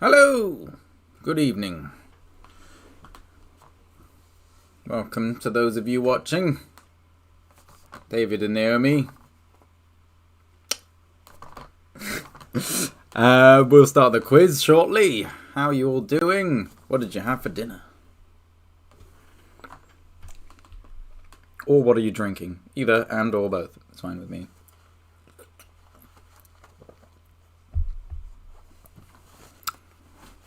Hello! Good evening. Welcome to those of you watching. David and Naomi. We'll start the quiz shortly. How are you all doing? What did you have for dinner? Or what are you drinking? Either and or both. It's fine with me.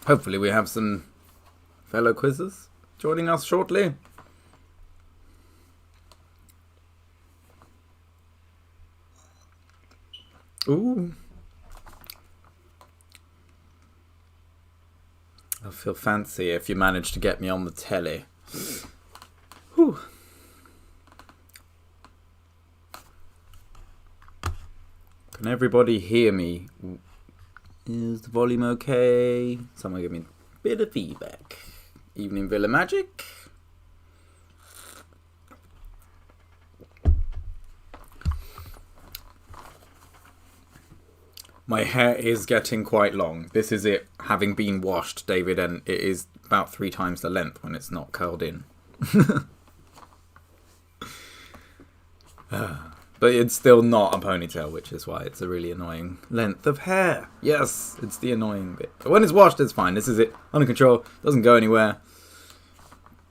Hopefully we have some fellow quizzers joining us shortly. Ooh. I feel fancy if you manage to get me on the telly. Whew. Can everybody hear me? Is the volume okay? Someone give me a bit of feedback. Evening Villa Magic. My hair is getting quite long. This is it having been washed, David, and it is about 3 times the length when it's not curled in. But it's still not a ponytail, which is why it's a really annoying length of hair. Yes, it's the annoying bit. But when it's washed, it's fine. This is it. Under control. Doesn't go anywhere.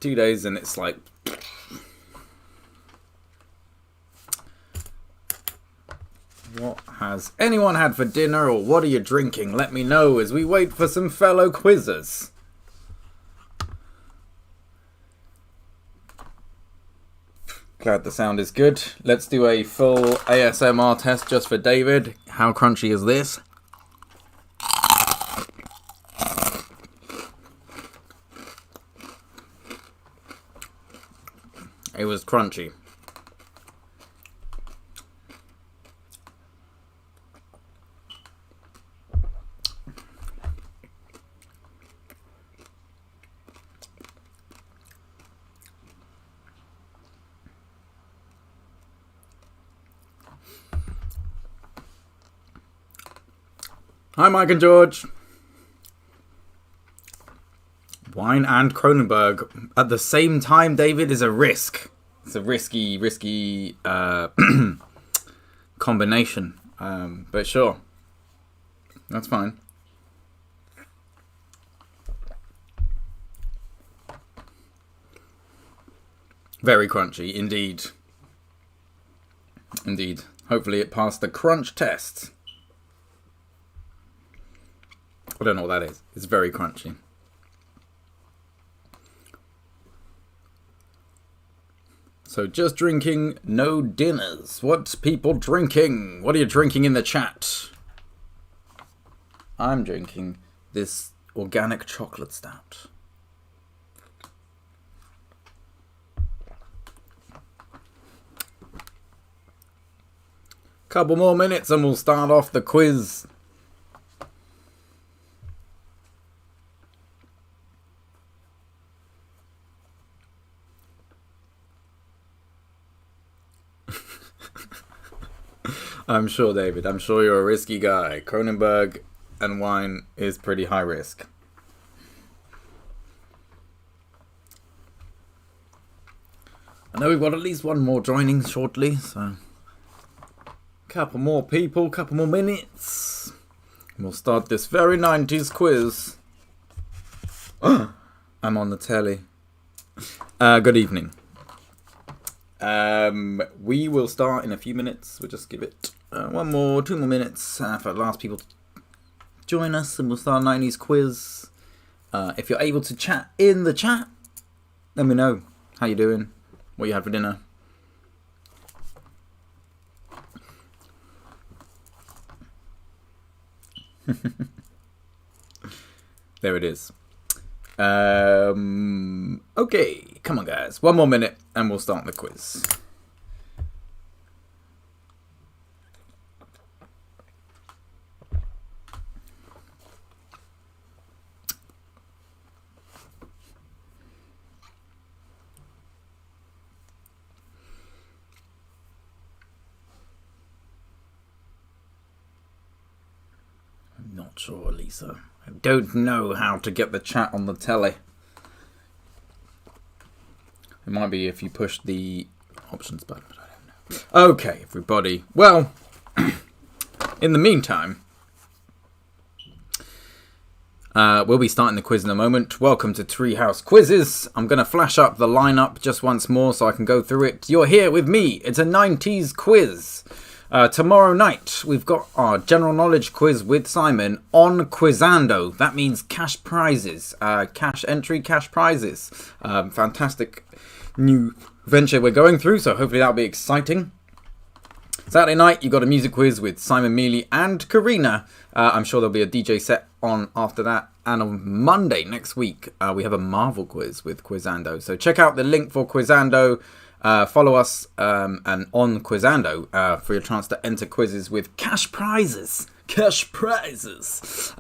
2 days and it's like... What has anyone had for dinner, or what are you drinking? Let me know as we wait for some fellow quizzers. Glad the sound is good. Let's do a full ASMR test just for David. How crunchy is this? It was crunchy. Hi, Mike and George. Wine and Kronenberg at the same time, David, is a risk. It's a risky combination. But sure. That's fine. Very crunchy, indeed. Indeed. Hopefully it passed the crunch test. I don't know what that is. It's very crunchy. So just drinking, no dinners. What's people drinking? What are you drinking in the chat? I'm drinking this organic chocolate stout. Couple more minutes and we'll start off the quiz. I'm sure, David. I'm sure you're a risky guy. Kronenberg and wine is pretty high risk. I know we've got at least one more joining shortly, so... Couple more people, couple more minutes. And we'll start this very 90s quiz. I'm on the telly. Good evening. We will start in a few minutes. We'll just give it 2 more minutes for the last people to join us, and we'll start a 90s quiz. If you're able to chat in the chat, let me know how you doing, what you had for dinner. There it is. Okay, come on guys, 1 more minute and we'll start the quiz. I'm not sure, Lisa. I don't know how to get the chat on the telly. It might be if you push the options button, but I don't know. Okay, everybody. Well, in the meantime, we'll be starting the quiz in a moment. Welcome to Treehouse Quizzes. I'm going to flash up the lineup just once more so I can go through it. You're here with me. It's a 90s quiz. Tomorrow night, we've got our general knowledge quiz with Simon on Quizando. That means cash prizes, cash entry, cash prizes. Fantastic new venture we're going through, so hopefully that'll be exciting. Saturday night, you've got a music quiz with Simon Mealy and Karina. I'm sure there'll be a DJ set on after that. And on Monday next week, we have a Marvel quiz with Quizando. So check out the link for Quizando. Follow us and on Quizando for your chance to enter quizzes with cash prizes. Cash prizes.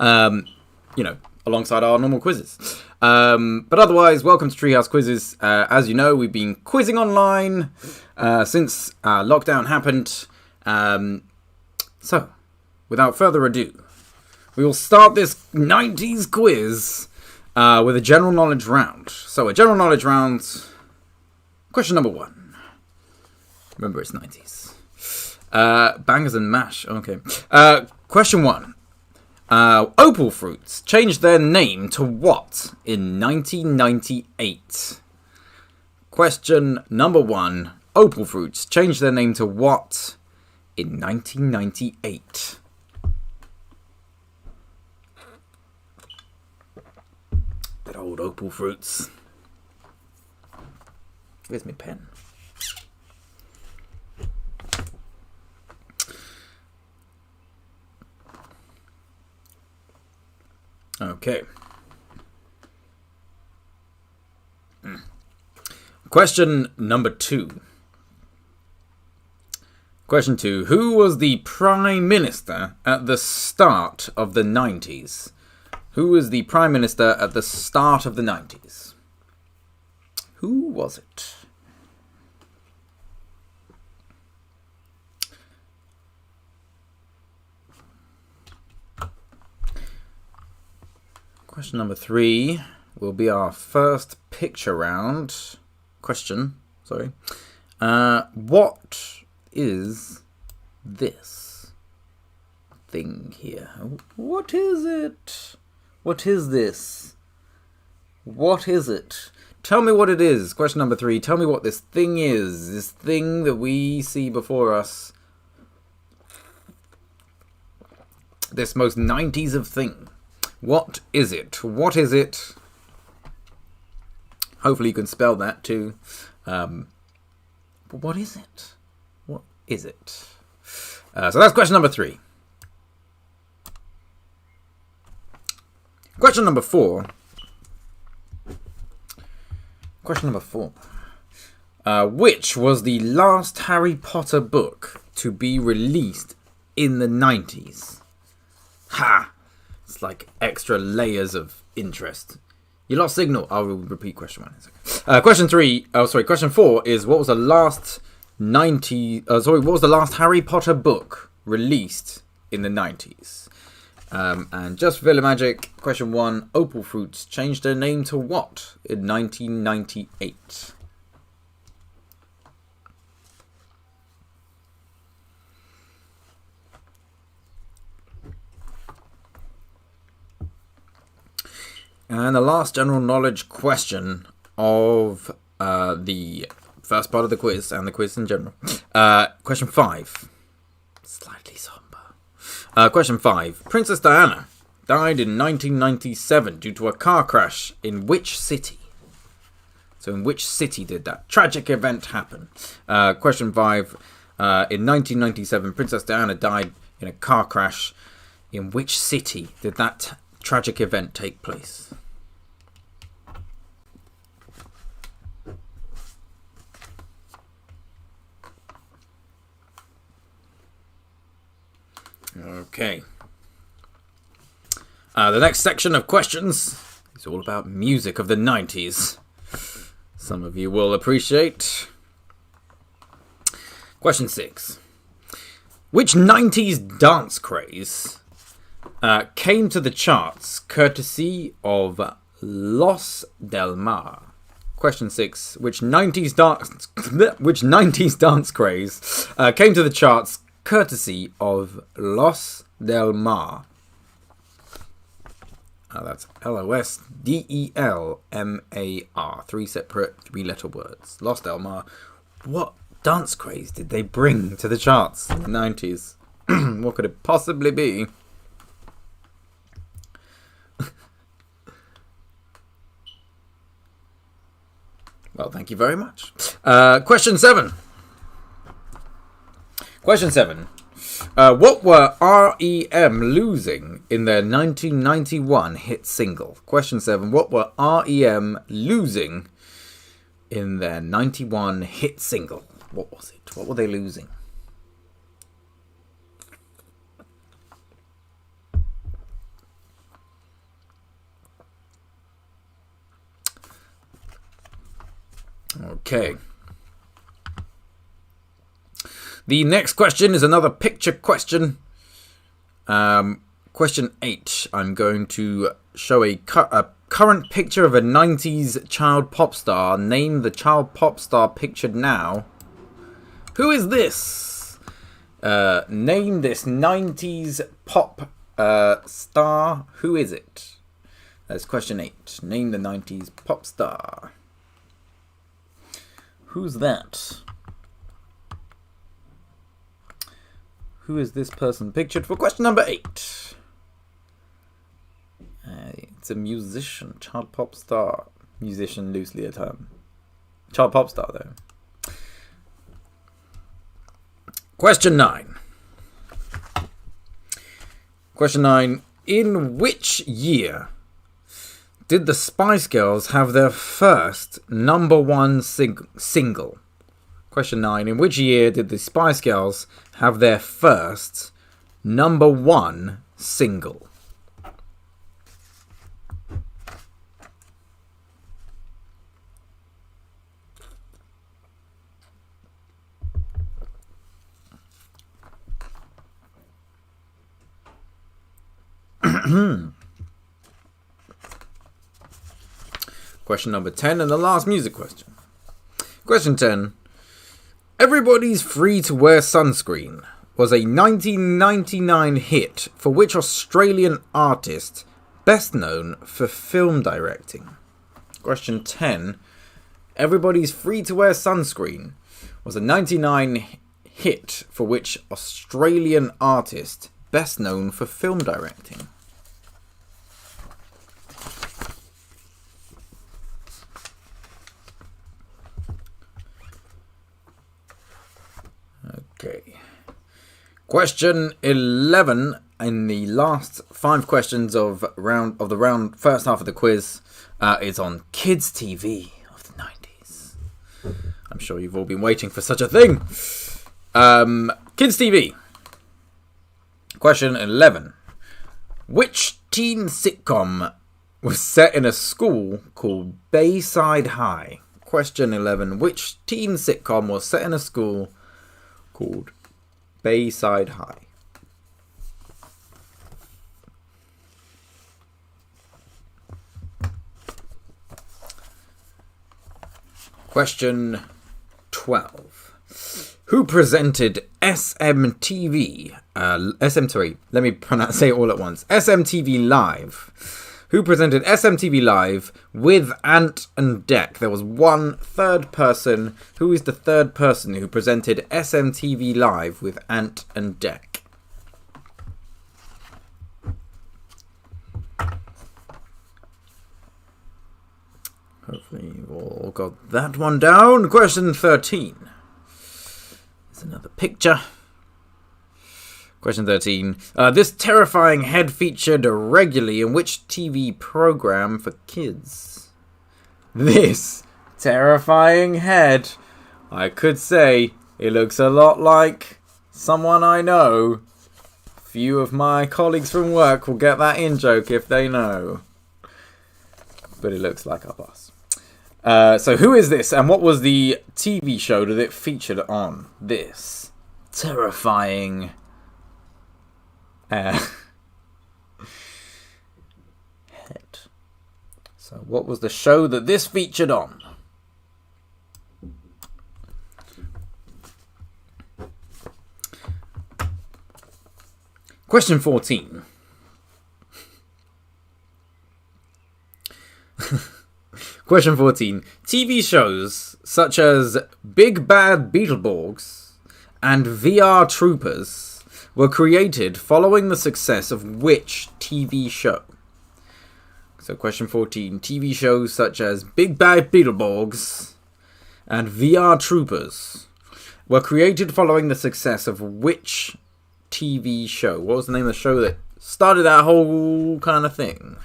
Alongside our normal quizzes. But otherwise, welcome to Treehouse Quizzes. As you know, we've been quizzing online since lockdown happened. So, without further ado, we will start this 90s quiz with a general knowledge round. So, a general knowledge round. Question number 1. Remember, it's 90s. Bangers and mash. Okay. Question 1. Opal Fruits changed their name to what in 1998? Question number 1. Opal Fruits changed their name to what in 1998? That old Opal Fruits. Where's my pen? Okay. Question number 2. Question 2. Who was the Prime Minister at the start of the 90s? Who was the Prime Minister at the start of the 90s? Who was it? Question number 3 will be our first picture round. Question, sorry. What is this thing here? What is it? What is this? What is it? Tell me what it is. Question number 3. Tell me what this thing is. This thing that we see before us. This most 90s of thing. What is it? What is it? Hopefully you can spell that too. But what is it? What is it? So that's question number 3. Question number 4. Question number 4. Which was the last Harry Potter book to be released in the 90s? Ha! It's like extra layers of interest. You lost signal. I will repeat question 1. Question 3. Question 4 is what was the last what was the last Harry Potter book released in the 90s? And just for Villa Magic, question 1. Opal Fruits changed their name to what in 1998? And the last general knowledge question of the first part of the quiz and the quiz in general. Question 5. Slightly somber. Question 5. Princess Diana died in 1997 due to a car crash in which city? So in which city did that tragic event happen? Question 5. In 1997, Princess Diana died in a car crash. In which city did that tragic event take place? Okay. The next section of questions is all about music of the 90s. Some of you will appreciate. Question 6. Which 90s dance craze came to the charts courtesy of Los Del Mar. Question 6. Which 90s dance craze came to the charts courtesy of Los Del Mar? That's Losdelmar. 3 separate 3-letter words. Los Del Mar. What dance craze did they bring to the charts in the 90s? What could it possibly be? Well, thank you very much. Question 7. Question 7. What were REM losing in their 1991 hit single? Question 7. What were REM losing in their 91 hit single? What was it? What were they losing? Okay. The next question is another picture question. Question 8. I'm going to show a current picture of a 90s child pop star. Name the child pop star pictured now. Who is this? Name this 90s pop star. Who is it? That's question 8. Name the 90s pop star. Who's that? Who is this person pictured for question number 8? It's a musician, child pop star. Musician, loosely a term. Child pop star, though. Question 9. Question 9. In which year did the Spice Girls have their first #1 single? Question 9. In which year did the Spice Girls have their first #1 single? Question number 10 and the last music question. Question 10. Everybody's Free to Wear Sunscreen was a 1999 hit for which Australian artist best known for film directing? Question 10. Everybody's Free to Wear Sunscreen was a 1999 hit for which Australian artist best known for film directing? Okay. Question 11 in the last 5 questions of the first half of the quiz is on kids TV of the 90s. I'm sure you've all been waiting for such a thing. Kids TV. Question 11. Which teen sitcom was set in a school called Bayside High? Question 11. Which teen sitcom was set in a school called Bayside High? Question 12. Who presented SMTV? Let me say it all at once. SMTV Live. Who presented SMTV Live with Ant and Dec? There was one third person. Who is the third person who presented SMTV Live with Ant and Dec? Hopefully you've all got that one down. Question 13. There's another picture. Question 13. This terrifying head featured regularly in which TV program for kids? This terrifying head. I could say it looks a lot like someone I know. Few of my colleagues from work will get that in joke if they know. But it looks like our boss. So who is this and what was the TV show that it featured on? This terrifying So what was the show that this featured on? Question 14. Question 14. TV shows such as Big Bad Beetleborgs and VR Troopers were created following the success of which TV show? So question 14. TV shows such as Big Bad Beetleborgs and VR Troopers were created following the success of which TV show? What was the name of the show that started that whole kind of thing?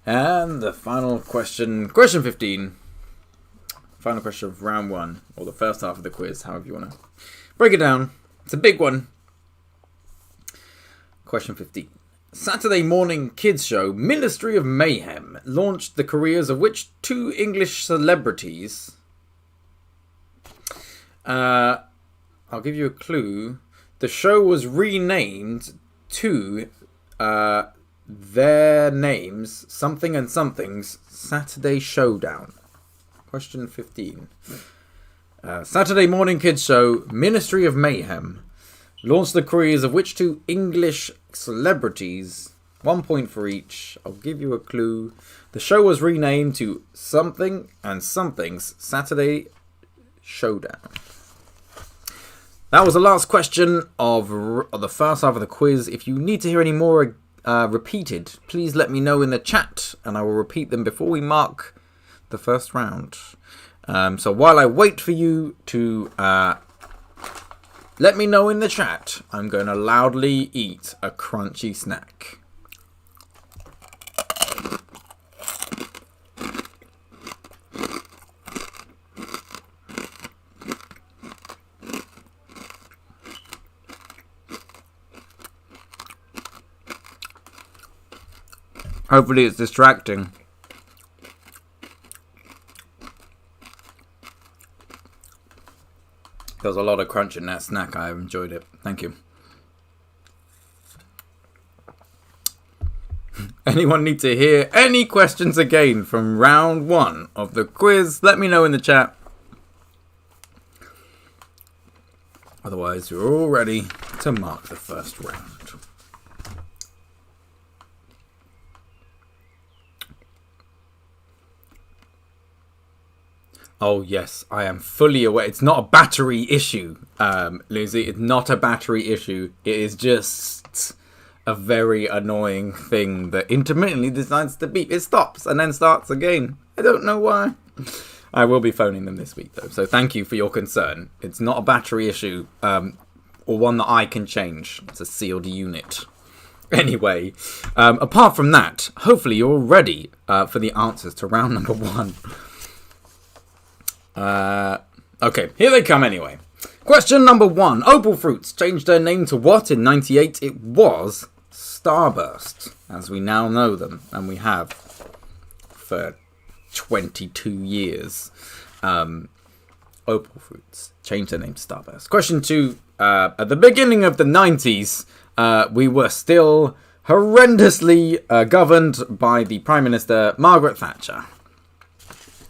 And the final question, question 15. Final question of round 1, or the first half of the quiz, however you want to break it down. It's a big one. Question 15. Saturday morning kids show Ministry of Mayhem launched the careers of which 2 English celebrities? I'll give you a clue. The show was renamed to their names, something and something's Saturday Showdown. Question 15. Saturday morning kids show Ministry of Mayhem launched the careers of which 2 English celebrities? 1 point for each. I'll give you a clue. The show was renamed to something and something's Saturday Showdown. That was the last question of the first half of the quiz. If you need to hear any more repeated, please let me know in the chat and I will repeat them before we mark the first round. So while I wait for you to let me know in the chat, I'm going to loudly eat a crunchy snack. Hopefully it's distracting. There was a lot of crunch in that snack. I enjoyed it. Thank you. Anyone need to hear any questions again from round 1 of the quiz? Let me know in the chat. Otherwise, you're all ready to mark the first round. Oh, yes, I am fully aware. It's not a battery issue, Lucy. It's not a battery issue. It is just a very annoying thing that intermittently decides to beep. It stops and then starts again. I don't know why. I will be phoning them this week, though. So thank you for your concern. It's not a battery issue or one that I can change. It's a sealed unit. Anyway, apart from that, hopefully you're ready for the answers to round number 1. Okay, here they come anyway. Question number 1. Opal Fruits changed their name to what in 98? It was Starburst, as we now know them, and we have for 22 years. Opal Fruits changed their name to Starburst. Question 2. At the beginning of the 90s, we were still horrendously governed by the Prime Minister Margaret Thatcher.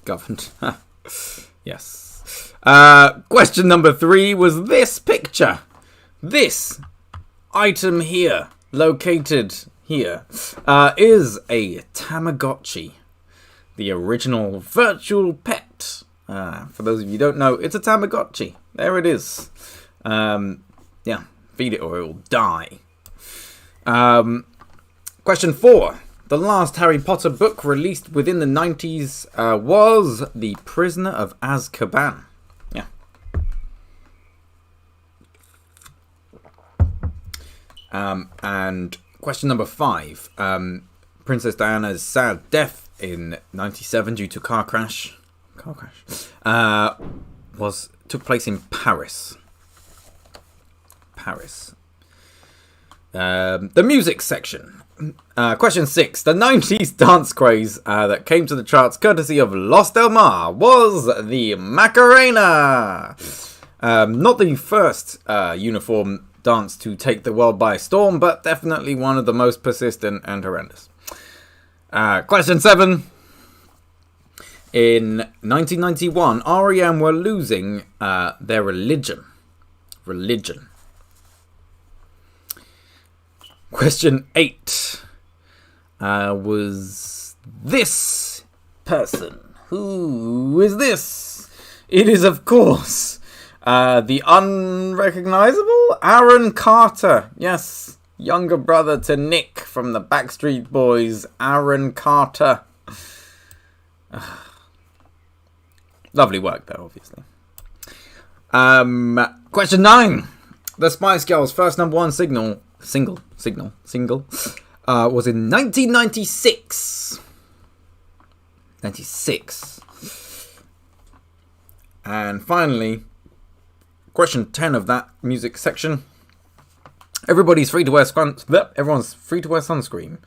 Governed. Yes. Question number 3 was this picture. This item here, located here, is a Tamagotchi. The original virtual pet. For those of you who don't know, it's a Tamagotchi. There it is. Yeah, feed it or it will die. Question 4. The last Harry Potter book released within the 90s was The Prisoner of Azkaban. Yeah. And question number 5. Princess Diana's sad death in 97 due to car crash. Took place in Paris. The music section. Question 6. The 90s dance craze that came to the charts courtesy of Los Del Mar was the Macarena. Not the first uniform dance to take the world by storm, but definitely one of the most persistent and horrendous. Question 7. In 1991, REM were losing their religion. Question 8 was this person. Who is this? It is, of course, the unrecognizable Aaron Carter. Yes, younger brother to Nick from the Backstreet Boys, Aaron Carter. Lovely work, though, obviously. Question 9. The Spice Girls' first #1 single was in 1996. 96. And finally, question 10 of that music section. Everyone's free to wear sunscreen.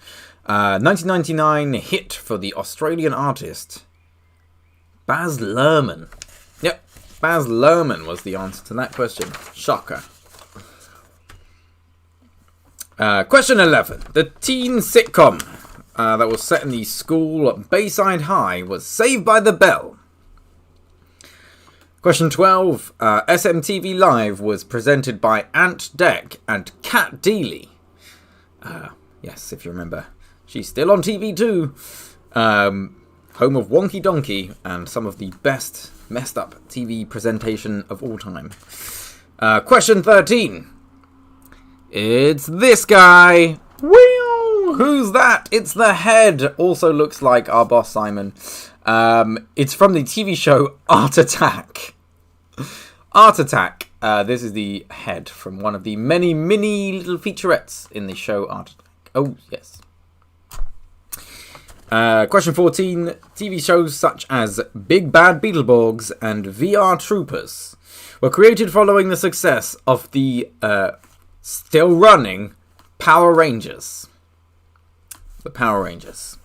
1999 hit for the Australian artist Baz Luhrmann. Yep, Baz Luhrmann was the answer to that question. Shocker. Question 11. The teen sitcom that was set in the school Bayside High was Saved by the Bell. Question 12. SMTV Live was presented by Ant Deck and Kat Deely. Yes, if you remember. She's still on TV too. Home of Wonky Donkey and some of the best messed up TV presentation of all time. Question 13. It's this guy. Wheel! Who's that? It's the Head. Also looks like our boss Simon. It's from the TV show Art Attack. Art Attack. This is the Head from one of the many mini little featurettes in the show Art Attack. Oh, yes. Question 14. TV shows such as Big Bad Beetleborgs and VR Troopers were created following the success of the still running Power Rangers. The Power Rangers.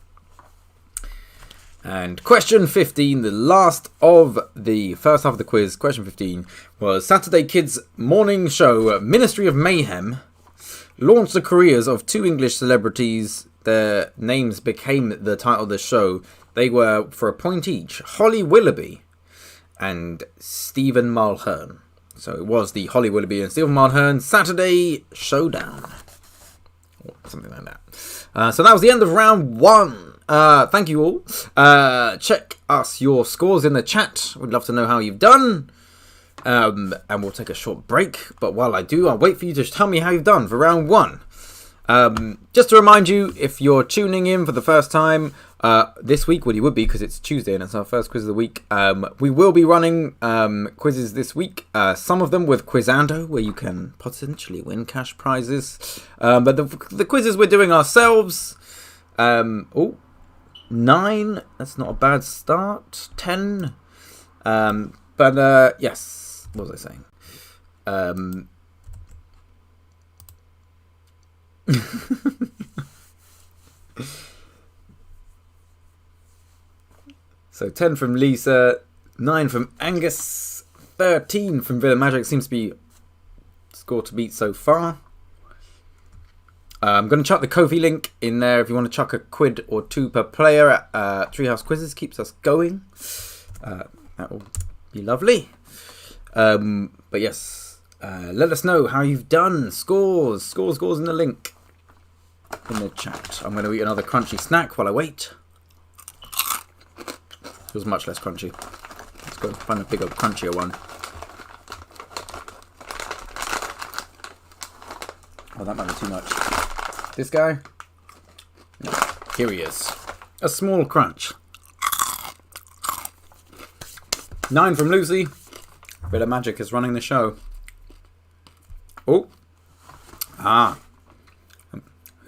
And question 15, the last of the first half of the quiz, question 15, was Saturday Kids' morning show Ministry of Mayhem launched the careers of 2 English celebrities. Their names became the title of the show. They were, for a point each, Holly Willoughby and Stephen Mulhern. So it was the Holly Willoughby and Stephen Mulhern Saturday Showdown. Or something like that. So that was the end of round 1. Thank you all. Check us your scores in the chat. We'd love to know how you've done. And we'll take a short break. But while I do, I'll wait for you to tell me how you've done for round 1. Just to remind you, if you're tuning in for the first time this week, well, you would be because it's Tuesday and it's our first quiz of the week. We will be running quizzes this week, some of them with Quizando, where you can potentially win cash prizes. But the quizzes we're doing ourselves, 9, that's not a bad start. 10, but yes, what was I saying? So 10 from Lisa, 9 from Angus, 13 from Villa Magic. Seems to be score to beat so far. I'm going to chuck the Ko-fi link in there if you want to chuck a quid or 2 per player at Treehouse Quizzes. Keeps us going. That will be lovely. But yes, let us know how you've done. Scores in the link in the chat. I'm going to eat another crunchy snack while I wait. Feels much less crunchy. Let's go find a bigger, crunchier one. Oh, that might be too much. This guy? No. Here he is. A small crunch. 9 from Lucy. Bit of Magic is running the show. Oh. Ah.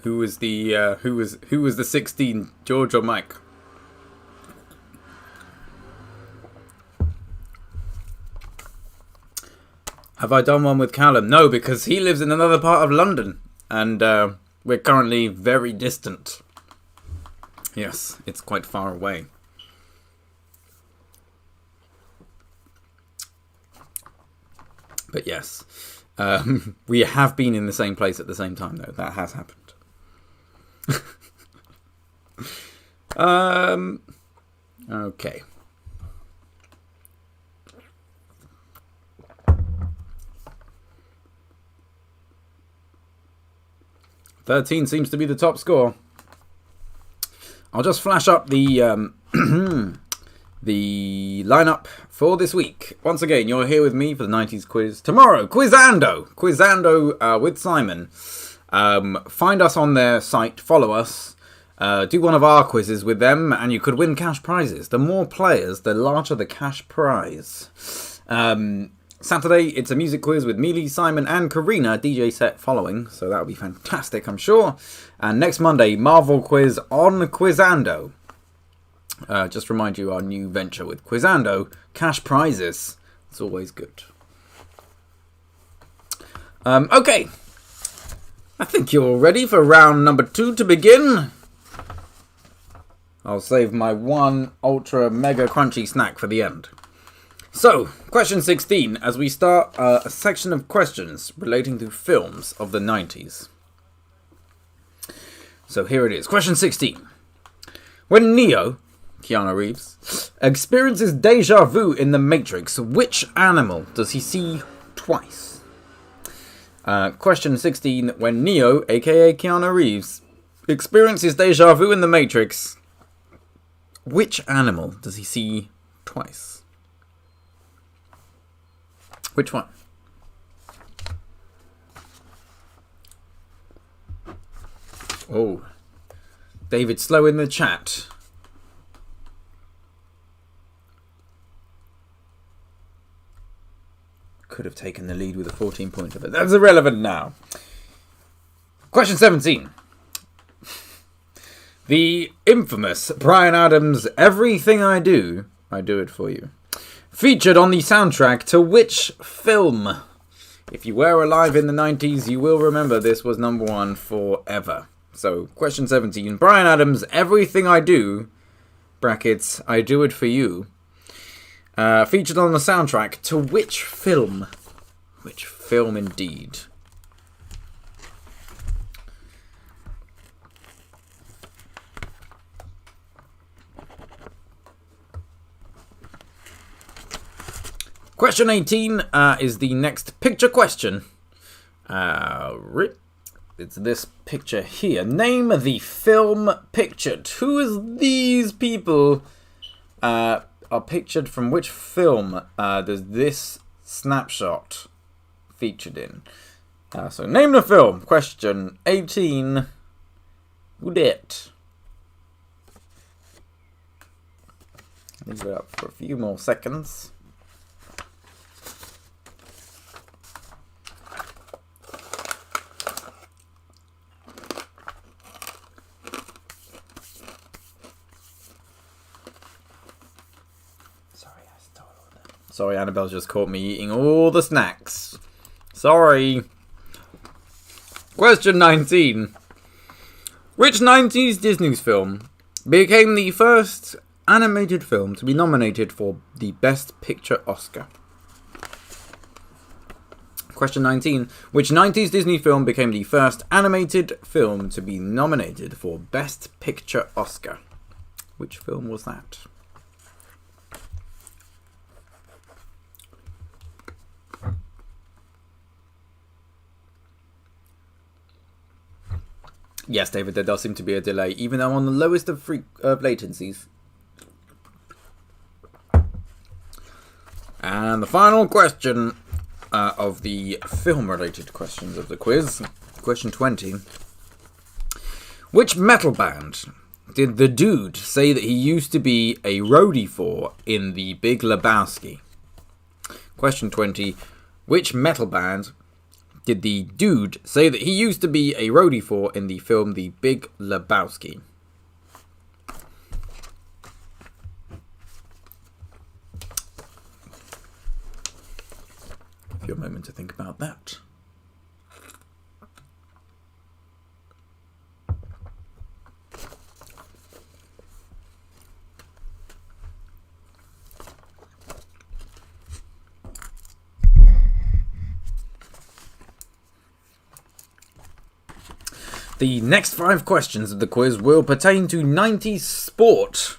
Who was the 16? George or Mike? Have I done one with Callum? No, because he lives in another part of London. And we're currently very distant. Yes, it's quite far away. But yes, we have been in the same place at the same time, though. That has happened. Okay. $13 seems to be the top score. I'll just flash up the the lineup for this week. Once again, you're here with me for the 90s quiz. Tomorrow, Quizando with Simon. Find us on their site, follow us, do one of our quizzes with them, and you could win cash prizes. The more players, the larger the cash prize. Saturday, it's a music quiz with Mealy, Simon, and Karina, DJ set following, so that'll be fantastic, I'm sure. And next Monday, Marvel quiz on Quizando. Just remind you, our new venture with Quizando, cash prizes. It's always good. Okay. I think you're ready for round number 2 to begin. I'll save my one ultra mega crunchy snack for the end. So, question 16, as we start a section of questions relating to films of the 90s. So here it is. Question 16. When Neo, Keanu Reeves, experiences deja vu in The Matrix, which animal does he see twice? Question 16. When Neo, aka Keanu Reeves, experiences deja vu in The Matrix, which animal does he see twice? Which one? Oh, David, slow in the chat. Could have taken the lead with a 14-pointer, but that's irrelevant now. Question 17. The infamous Bryan Adams' Everything I Do It For You, featured on the soundtrack to which film? If you were alive in the 90s, you will remember this was number 1 forever. So, question 17. Bryan Adams' Everything I Do, brackets, I Do It For You, featured on the soundtrack to which film? Which film indeed? Question 18 is the next picture question. It's this picture here. Name the film pictured. Who is these people are pictured from which film does this snapshot featured in? So name the film. Question 18. Who did? Leave it up for a few more seconds. Sorry, Annabelle just caught me eating all the snacks. Sorry. Question 19. Which 90s Disney film became the first animated film to be nominated for the Best Picture Oscar? Question 19. Which 90s Disney film became the first animated film to be nominated for Best Picture Oscar? Which film was that? Yes, David, there does seem to be a delay, even though on the lowest of latencies. And the final question of the film-related questions of the quiz, question 20. Which metal band did the dude say that he used to be a roadie for in The Big Lebowski? Question 20. Which metal band did the dude say that he used to be a roadie for in the film The Big Lebowski? Give you a moment to think about that. The next 5 questions of the quiz will pertain to 90s sport.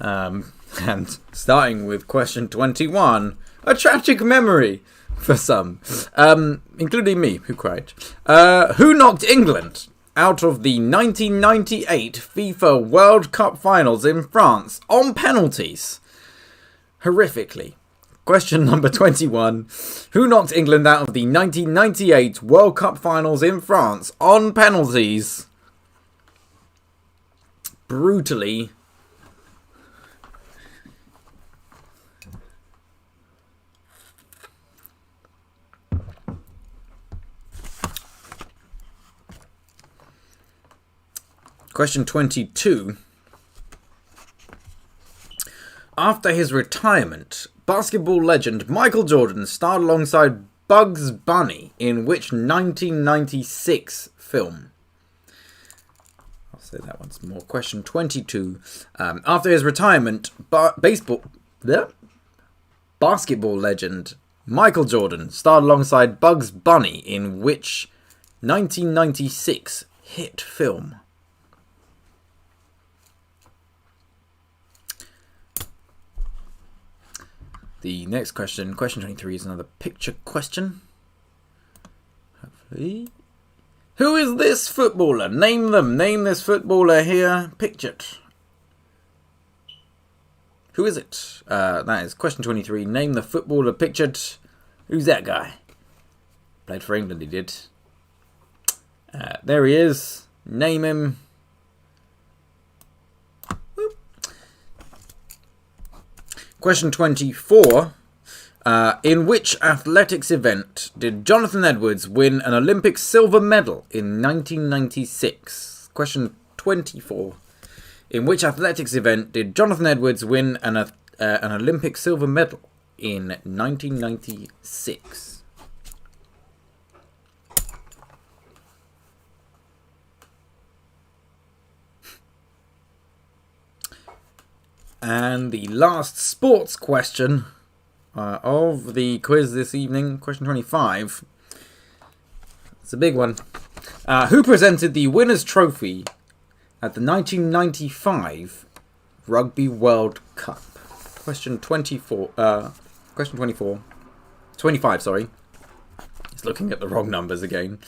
And starting with question 21, a tragic memory for some, including me, who cried. Who knocked England out of the 1998 FIFA World Cup finals in France on penalties? Horrifically. Question number 21. Who knocked England out of the 1998 World Cup finals in France on penalties? Brutally. Question 22. After his retirement, basketball legend Michael Jordan starred alongside Bugs Bunny in which 1996 film? I'll say that once more. Question 22. After his retirement, basketball legend Michael Jordan starred alongside Bugs Bunny in which 1996 hit film? The next question, question 23, is another picture question. Hopefully. Who is this footballer? Name them. Name this footballer here pictured. Who is it? That is question 23. Name the footballer pictured. Who's that guy? Played for England, he did. There he is. Name him. Question 24. In which athletics event did Jonathan Edwards win an Olympic silver medal in 1996? Question 24. In which athletics event did Jonathan Edwards win an Olympic silver medal in 1996? And the last sports question of the quiz this evening, question 25. It's a big one. Who presented the winner's trophy at the 1995 Rugby World Cup? Question 24. Question 24. 25, sorry. It's looking at the wrong numbers again.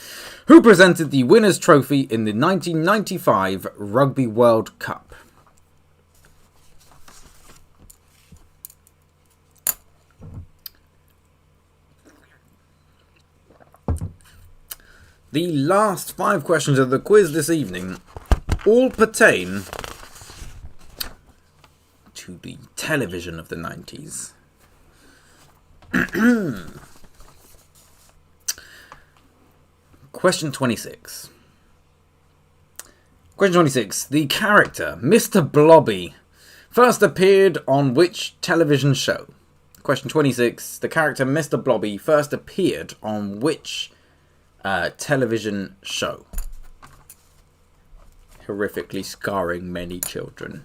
Who presented the winner's trophy in the 1995 Rugby World Cup? The last 5 questions of the quiz this evening all pertain to the television of the 90s. Question 26. Question 26. The character, Mr. Blobby, first appeared on which television show? Question 26. The character, Mr. Blobby, first appeared on which television show? Horrifically scarring many children.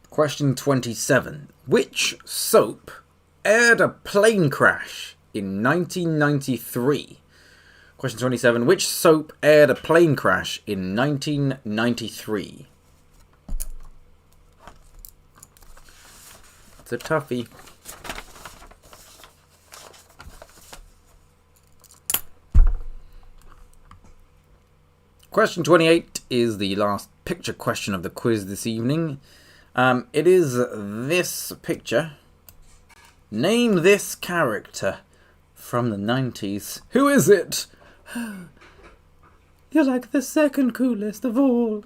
Question 27. Which soap aired a plane crash in 1993? Question 27. Which soap aired a plane crash in 1993? It's a toughie. Question 28 is the last picture question of the quiz this evening. It is this picture. Name this character from the 90s. Who is it? You're like the second coolest of all.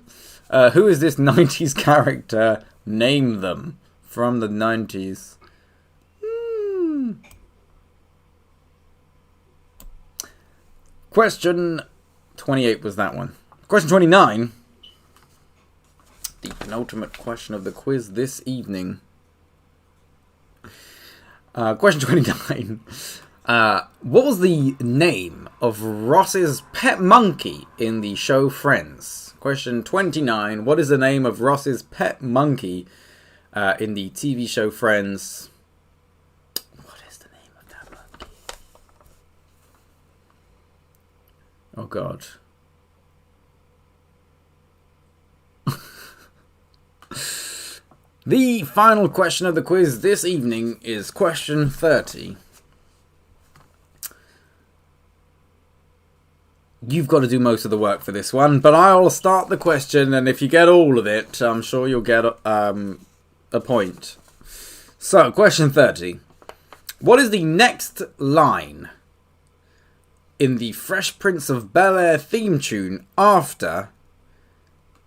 Who is this 90s character? Name them. From the 90s. Question 28 was that one. Question 29. The penultimate question of the quiz this evening. Question 29. What was the name of Ross's pet monkey in the show Friends? Question 29. What is the name of Ross's pet monkey in the TV show Friends? Oh, God. The final question of the quiz this evening is question 30. You've got to do most of the work for this one, but I'll start the question, and if you get all of it, I'm sure you'll get a point. So, question 30. What is the next line in the Fresh Prince of Bel-Air theme tune after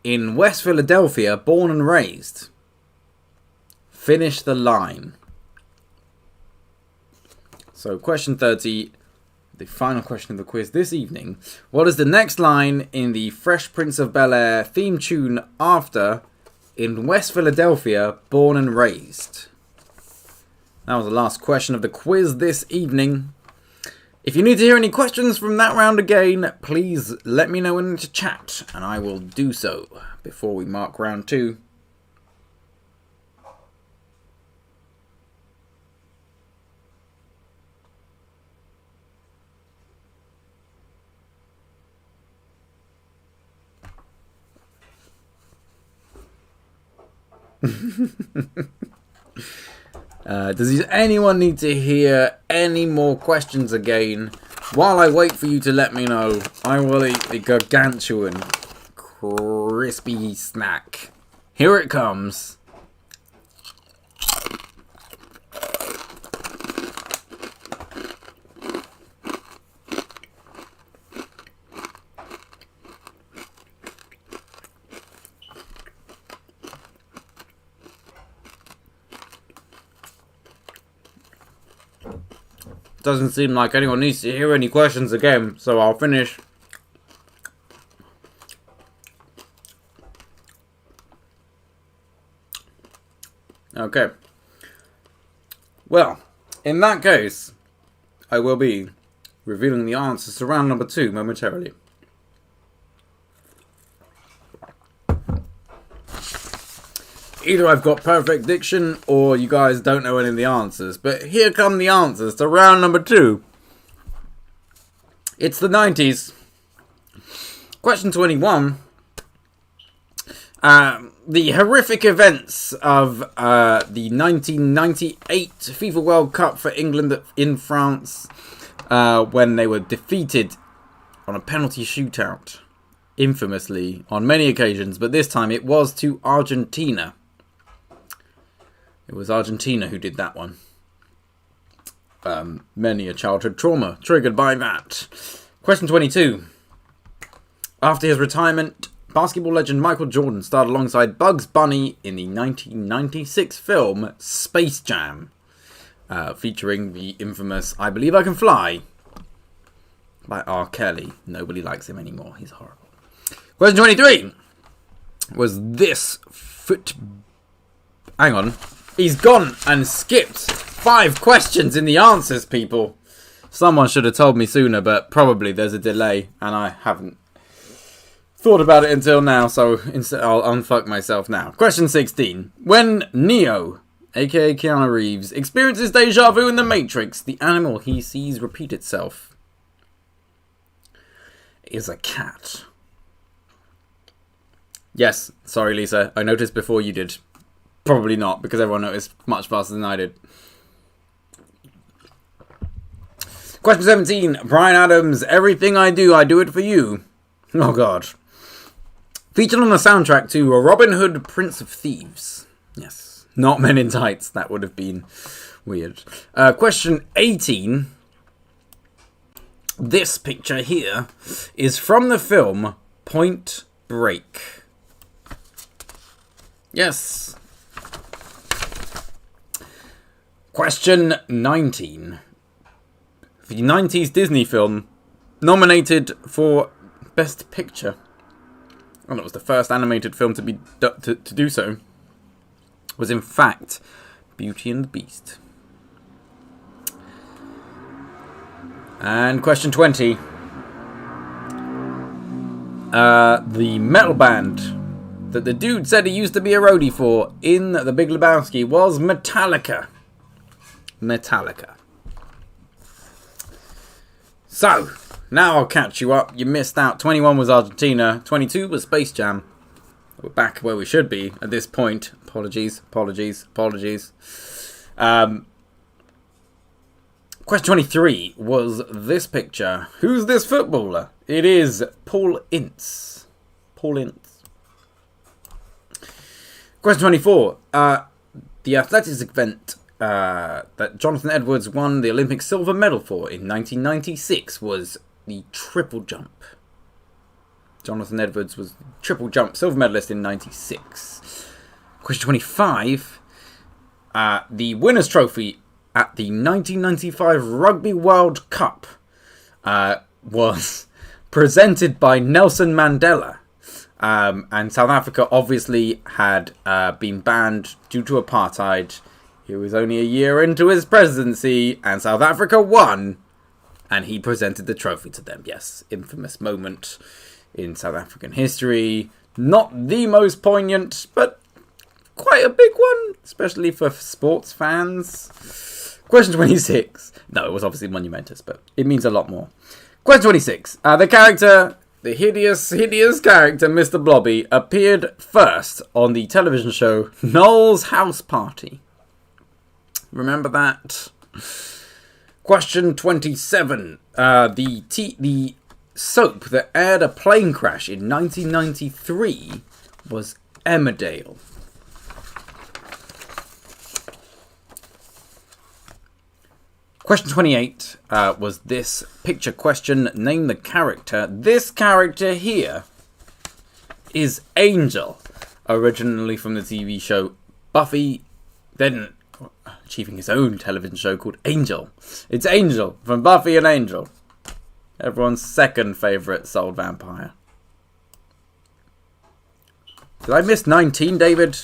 "In West Philadelphia, born and raised"? Finish the line. So, question 30, the final question of the quiz this evening. What is the next line in the Fresh Prince of Bel-Air theme tune after "In West Philadelphia, born and raised"? That was the last question of the quiz this evening. If you need to hear any questions from that round again, please let me know in the chat, and I will do so before we mark round 2. Does anyone need to hear any more questions again? While I wait for you to let me know, I will eat the gargantuan crispy snack. Here it comes. Doesn't seem like anyone needs to hear any questions again, so I'll finish. Okay. Well, in that case, I will be revealing the answers to round number 2 momentarily. Either I've got perfect diction, or you guys don't know any of the answers. But here come the answers to round number 2. It's the 90s. Question 21. The horrific events of the 1998 FIFA World Cup for England in France, when they were defeated on a penalty shootout, infamously, on many occasions, but this time it was to Argentina. It was Argentina who did that one. Many a childhood trauma triggered by that. Question 22. After his retirement, basketball legend Michael Jordan starred alongside Bugs Bunny in the 1996 film Space Jam, featuring the infamous "I Believe I Can Fly" by R. Kelly. Nobody likes him anymore. He's horrible. Question 23. Was this foot... Hang on. He's gone and skipped 5 questions in the answers, people. Someone should have told me sooner, but probably there's a delay, and I haven't thought about it until now, so instead I'll unfuck myself now. Question 16. When Neo, aka Keanu Reeves, experiences deja vu in The Matrix, the animal he sees repeat itself is a cat. Yes, sorry Lisa, I noticed before you did. Probably not, because everyone noticed much faster than I did. Question 17. Bryan Adams, Everything I Do It For You. Oh god. Featured on the soundtrack to Robin Hood, Prince of Thieves. Yes. Not Men in Tights. That would have been weird. Question 18. This picture here is from the film Point Break. Yes. Question 19. The 90s Disney film nominated for Best Picture, and it was the first animated film to do so, was in fact Beauty and the Beast. And question 20. The metal band that the dude said he used to be a roadie for in The Big Lebowski was Metallica. Metallica. So, Now I'll catch you up. You missed out. 21 was Argentina. 22 was Space Jam. We're back where we should be at this point. Apologies. Question 23 was this picture. Who's this footballer? It is Paul Ince. Question 24. The athletics event that Jonathan Edwards won the Olympic silver medal for in 1996 was the triple jump. Jonathan Edwards was triple jump silver medalist in 96. Question 25. The winner's trophy at the 1995 Rugby World Cup was presented by Nelson Mandela. And South Africa obviously had been banned due to apartheid. He was only a year into his presidency, and South Africa won, and he presented the trophy to them. Yes, infamous moment in South African history. Not the most poignant, but quite a big one, especially for sports fans. Question 26. No, it was obviously monumentous, but it means a lot more. Question 26. The character, the hideous character, Mr. Blobby, appeared first on the television show Noel's House Party. Remember that? Question 27. The soap that aired a plane crash in 1993 was Emmerdale. Question 28 was this picture question. Name the character. This character here is Angel, originally from the TV show Buffy, then achieving his own television show called Angel. It's Angel from Buffy and Angel. Everyone's second favourite soul vampire. Did I miss 19, David?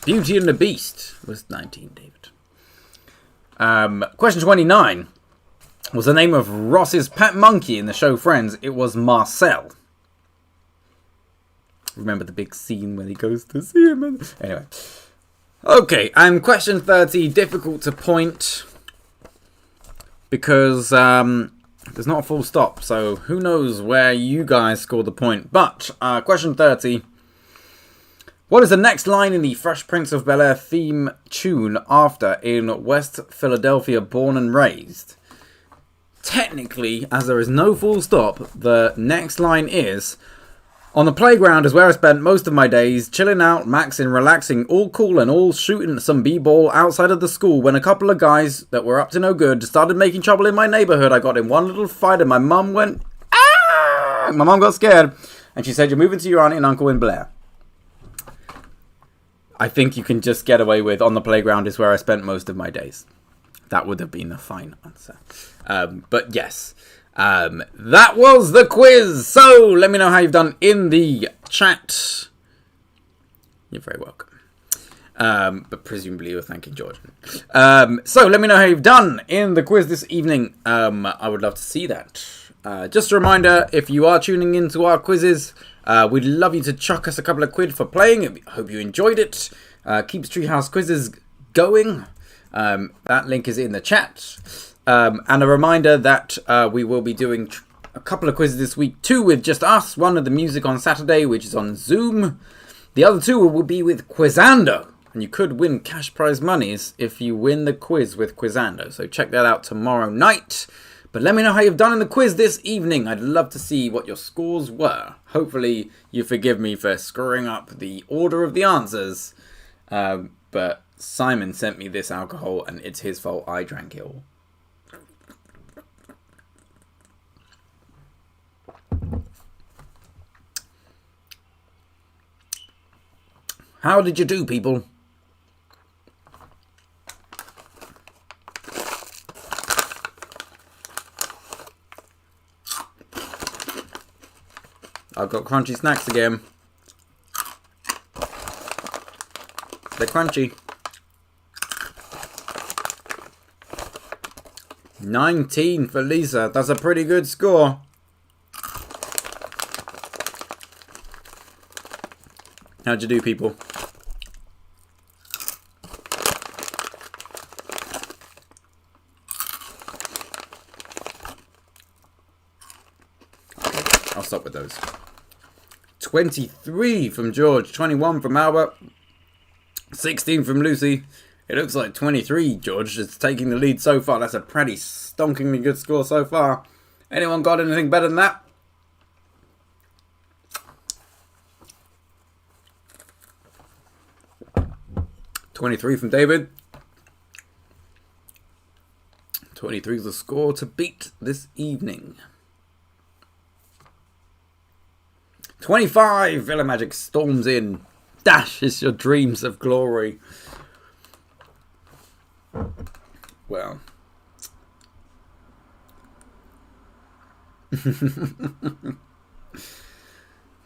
Beauty and the Beast was 19, David. Question 29 was the name of Ross's pet monkey in the show Friends. It was Marcel. Remember the big scene when he goes to see him? Anyway. Okay, and question 30, difficult to point because there's not a full stop, so who knows where you guys scored the point. But question 30. What is the next line in the Fresh Prince of Bel-Air theme tune after in West Philadelphia born and raised? Technically, as there is no full stop, the next line is, on the playground is where I spent most of my days, chilling out, maxing, relaxing, all cool and all shooting some b-ball outside of the school when a couple of guys that were up to no good started making trouble in my neighborhood. I got in one little fight and my mum went, ah! My mum got scared and she said, you're moving to your auntie and uncle in Blair. I think you can just get away with on the playground is where I spent most of my days. That would have been a fine answer. But yes, that was the quiz. So let me know how you've done in the chat. You're very welcome. But presumably you're thanking Jordan. So let me know how you've done in the quiz this evening. I would love to see that. Just a reminder, if you are tuning into our quizzes, we'd love you to chuck us a couple of quid for playing. I hope you enjoyed it. Keeps Treehouse Quizzes going. That link is in the chat. And a reminder that we will be doing a couple of quizzes this week. 2 with just us. 1 of the music on Saturday, which is on Zoom. The other 2 will be with Quizando. And you could win cash prize monies if you win the quiz with Quizando. So check that out tomorrow night. But let me know how you've done in the quiz this evening. I'd love to see what your scores were. Hopefully you forgive me for screwing up the order of the answers. But Simon sent me this alcohol and it's his fault. I drank it all. How did you do, people? I've got crunchy snacks again. They're crunchy. 19 for Lisa. That's a pretty good score. How'd you do, people? stop with those. 23 from George, 21 from Albert, 16 from Lucy. It looks like 23, George, is taking the lead so far. That's a pretty stonkingly good score so far. Anyone got anything better than that? $23 from David. 23 is the score to beat this evening. 25, Villa Magic storms in. Dashes your dreams of glory. Well.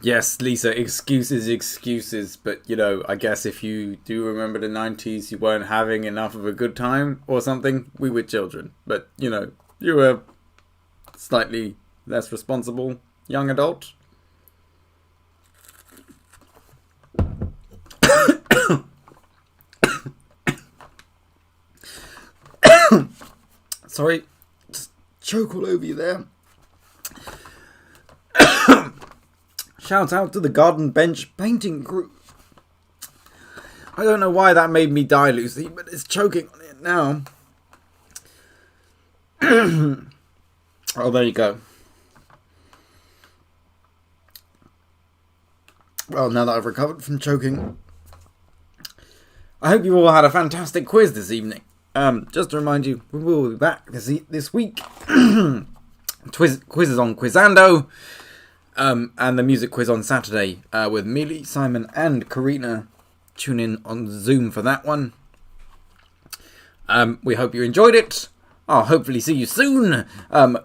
Yes, Lisa, excuses, but, you know, I guess if you do remember the 90s, you weren't having enough of a good time or something. We were children, but, you know, you were slightly less responsible young adult. Sorry, just choke all over you there. Shout out to the Garden Bench Painting Crew. I don't know why that made me die, Lucy, but it's choking on it now. Oh, there you go. Well, now that I've recovered from choking, I hope you all had a fantastic quiz this evening. Just to remind you, we will be back this week. Quizzes on Quizando. And the music quiz on Saturday with Mealy, Simon and Karina. Tune in on Zoom for that one. We hope you enjoyed it. I'll hopefully see you soon.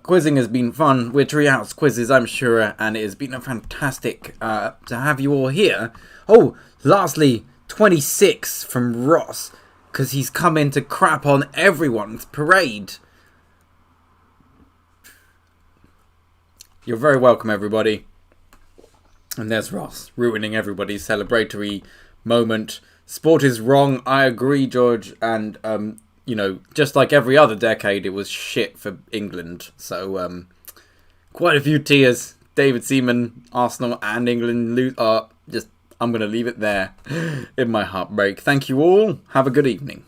Quizzing has been fun. We're Treehouse Quizzes, I'm sure, and it has been a fantastic to have you all here. Oh, lastly, 26 from Ross, because he's come in to crap on everyone's parade. You're very welcome, everybody. And there's Ross, ruining everybody's celebratory moment. Sport is wrong, I agree, George. And, you know, just like every other decade, it was shit for England. So, quite a few tears. David Seaman, Arsenal and England lose. I'm going to leave it there in my heartbreak. Thank you all. Have a good evening.